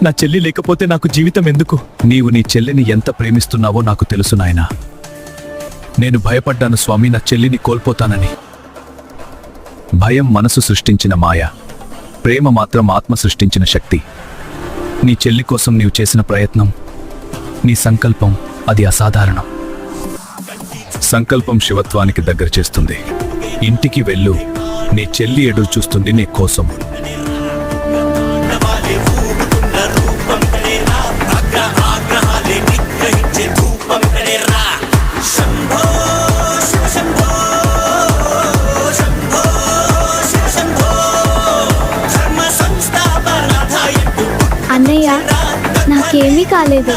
నా చెల్లి లేకపోతే నాకు జీవితం ఎందుకు? నీవు నీ చెల్లిని ఎంత ప్రేమిస్తున్నావో నాకు తెలుసు నాయనా. నేను భయపడ్డాను స్వామి, నా చెల్లిని కోల్పోతానని. భయం మనసు సృష్టించిన మాయ, ప్రేమ మాత్రం ఆత్మ సృష్టించిన శక్తి. నీ చెల్లి కోసం నీవు చేసిన ప్రయత్నం, నీ సంకల్పం, అది అసాధారణం. సంకల్పం శివత్వానికి దగ్గర చేస్తుంది. ఇంటికి వెళ్ళు, నీ చెల్లి ఎదురు చూస్తుంది నీ కోసం. అన్నయ్య, నాకేమీ కాలేదు.